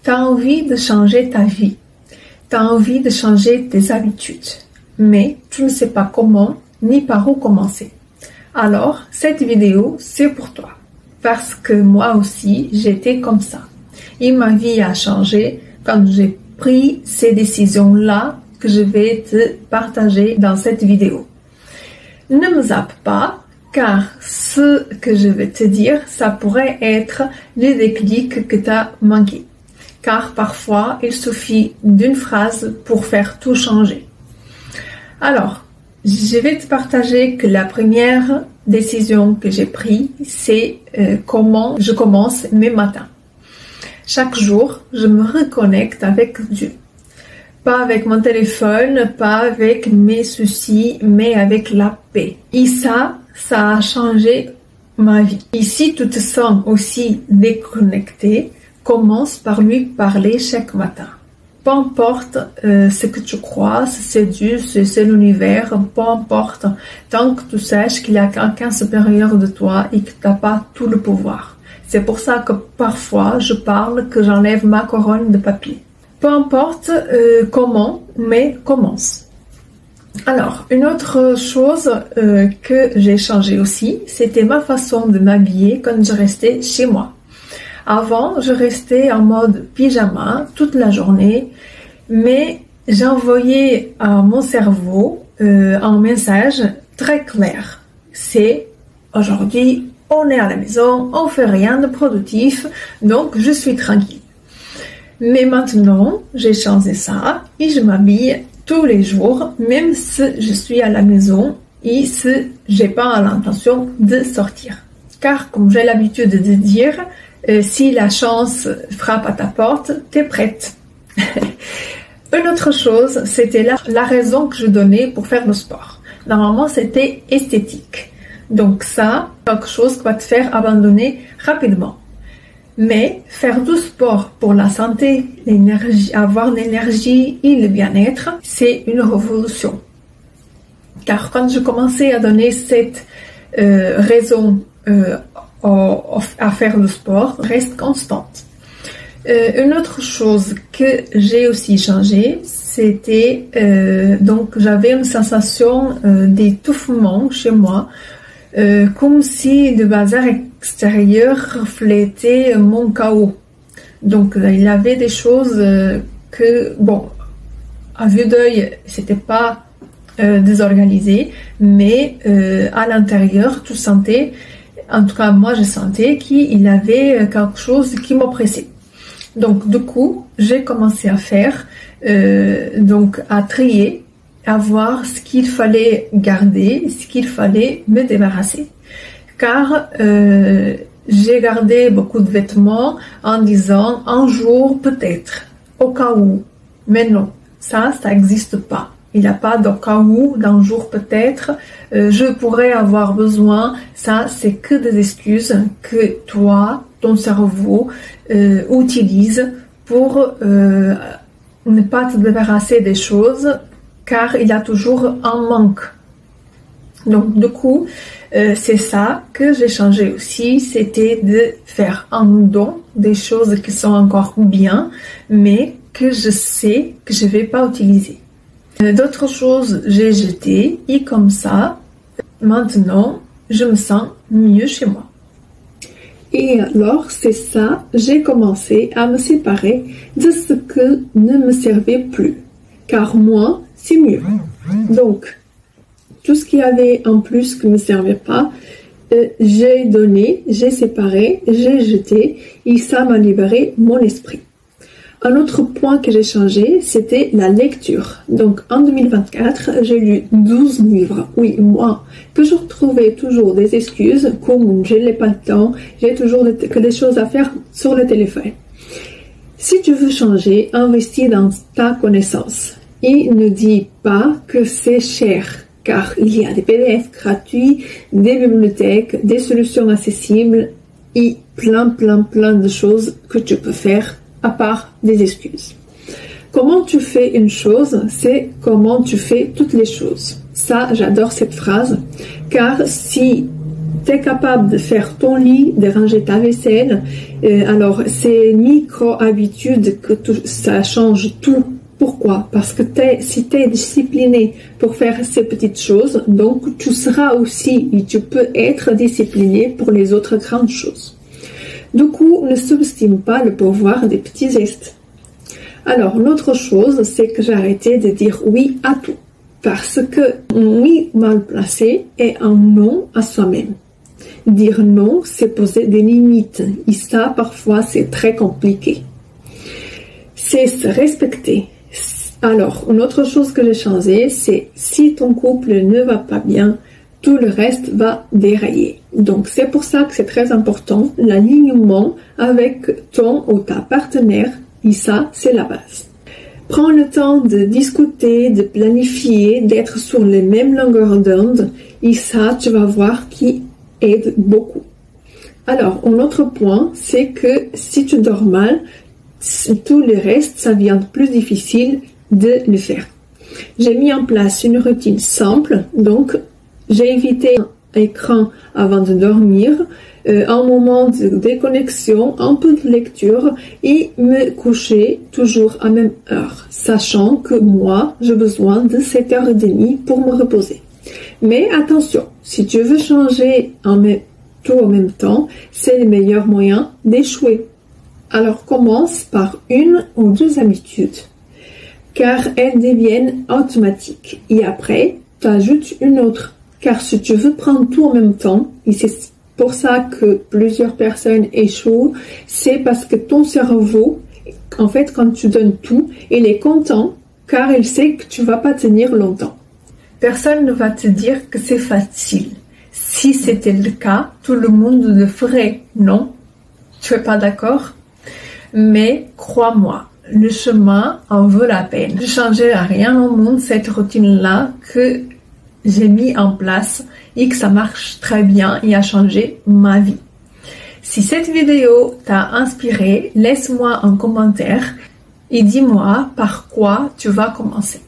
tu as envie de changer ta vie, tu as envie de changer tes habitudes, mais tu ne sais pas comment ni par où commencer. Alors, cette vidéo, c'est pour toi. Parce que moi aussi, j'étais comme ça. Et ma vie a changé quand j'ai pris ces décisions-là que je vais te partager dans cette vidéo. Ne me zappe pas, car ce que je vais te dire, ça pourrait être le déclic que tu as manqué. Car parfois, il suffit d'une phrase pour faire tout changer. Alors, je vais te partager que la première décision que j'ai prise, c'est comment je commence mes matins. Chaque jour, je me reconnecte avec Dieu. Pas avec mon téléphone, pas avec mes soucis, mais avec la paix. Et ça a changé ma vie. Et si tu te sens aussi déconnecté, commence par lui parler chaque matin. Peu importe ce que tu crois, si c'est Dieu, si c'est l'univers, peu importe, tant que tu saches qu'il y a quelqu'un supérieur de toi et que tu n'as pas tout le pouvoir. C'est pour ça que parfois je parle que j'enlève ma couronne de papier. Peu importe comment, mais commence. Alors, une autre chose que j'ai changé aussi, c'était ma façon de m'habiller quand je restais chez moi. Avant, je restais en mode pyjama toute la journée, mais j'envoyais à mon cerveau un message très clair. C'est aujourd'hui, on est à la maison, on fait rien de productif, donc je suis tranquille. Mais maintenant, j'ai changé ça et je m'habille tous les jours, même si je suis à la maison et si j'ai pas l'intention de sortir. Car comme j'ai l'habitude de dire, si la chance frappe à ta porte, t'es prête. Une autre chose, c'était la raison que je donnais pour faire le sport. Normalement, c'était esthétique. Donc ça, quelque chose qui va te faire abandonner rapidement. Mais faire du sport pour la santé, l'énergie, avoir l'énergie et le bien-être, c'est une révolution. Car quand je commençais à donner cette raison à faire le sport, reste constante. Une autre chose que j'ai aussi changé, c'était donc j'avais une sensation d'étouffement chez moi, comme si le bazar extérieur reflétait mon chaos. Donc il y avait des choses que, bon, à vue d'œil, c'était pas désorganisé, mais à l'intérieur, tu sentais, en tout cas moi je sentais qu'il y avait quelque chose qui m'oppressait. Donc du coup, j'ai commencé à faire, donc à trier, à voir ce qu'il fallait garder, ce qu'il fallait me débarrasser. Car j'ai gardé beaucoup de vêtements en disant un jour peut-être, au cas où. Mais non, ça n'existe pas. Il n'y a pas de cas où, d'un jour peut-être, je pourrais avoir besoin. Ça, c'est que des excuses que toi, ton cerveau, utilise pour ne pas te débarrasser des choses, car il y a toujours un manque. Donc du coup, c'est ça que j'ai changé aussi, c'était de faire un don des choses qui sont encore bien, mais que je sais que je ne vais pas utiliser. D'autres choses, j'ai jeté et comme ça, maintenant, je me sens mieux chez moi. Et alors, c'est ça, j'ai commencé à me séparer de ce que ne me servait plus. Car moi, c'est mieux. Donc, tout ce qu'il y avait en plus qui ne me servait pas, j'ai donné, j'ai séparé, j'ai jeté et ça m'a libéré mon esprit. Un autre point que j'ai changé, c'était la lecture. Donc en 2024, j'ai lu 12 livres. Oui, moi, que je retrouvais toujours des excuses, comme je n'ai pas le temps, j'ai toujours que des choses à faire sur le téléphone. Si tu veux changer, investis dans ta connaissance. Et ne dis pas que c'est cher, car il y a des PDF gratuits, des bibliothèques, des solutions accessibles et plein de choses que tu peux faire à part des excuses. Comment tu fais une chose, c'est comment tu fais toutes les choses. Ça, j'adore cette phrase, car si tu es capable de faire ton lit, de ranger ta vaisselle, alors ces micro-habitudes ça change tout. Pourquoi? Parce que si tu es discipliné pour faire ces petites choses, donc tu seras aussi et tu peux être discipliné pour les autres grandes choses. Du coup, ne sous-estime pas le pouvoir des petits gestes. Alors, une autre chose, c'est que j'ai arrêté de dire oui à tout. Parce que un oui mal placé est un non à soi-même. Dire non, c'est poser des limites. Et ça, parfois, c'est très compliqué. C'est se respecter. Alors, une autre chose que j'ai changé, c'est si ton couple ne va pas bien, tout le reste va dérailler. Donc, c'est pour ça que c'est très important, l'alignement avec ton ou ta partenaire, et ça, c'est la base. Prends le temps de discuter, de planifier, d'être sur les mêmes longueurs d'onde, et ça, tu vas voir qui aide beaucoup. Alors, un autre point, c'est que si tu dors mal, tout le reste, ça devient plus difficile de le faire. J'ai mis en place une routine simple, donc j'ai évité un écran avant de dormir, un moment de déconnexion, un peu de lecture et me coucher toujours à même heure, sachant que moi, j'ai besoin de 7h30 pour me reposer. Mais attention, si tu veux changer tout en même temps, c'est le meilleur moyen d'échouer. Alors commence par une ou deux habitudes, car elles deviennent automatiques. Et après, tu ajoutes une autre. Car si tu veux prendre tout en même temps, et c'est pour ça que plusieurs personnes échouent, c'est parce que ton cerveau, en fait, quand tu donnes tout, il est content, car il sait que tu vas pas tenir longtemps. Personne ne va te dire que c'est facile. Si c'était le cas, tout le monde le ferait, non? Tu es pas d'accord? Mais crois-moi, le chemin en vaut la peine. Je ne changerai rien au monde cette routine-là que j'ai mis en place et que ça marche très bien et a changé ma vie. Si cette vidéo t'a inspiré, laisse-moi un commentaire et dis-moi par quoi tu vas commencer.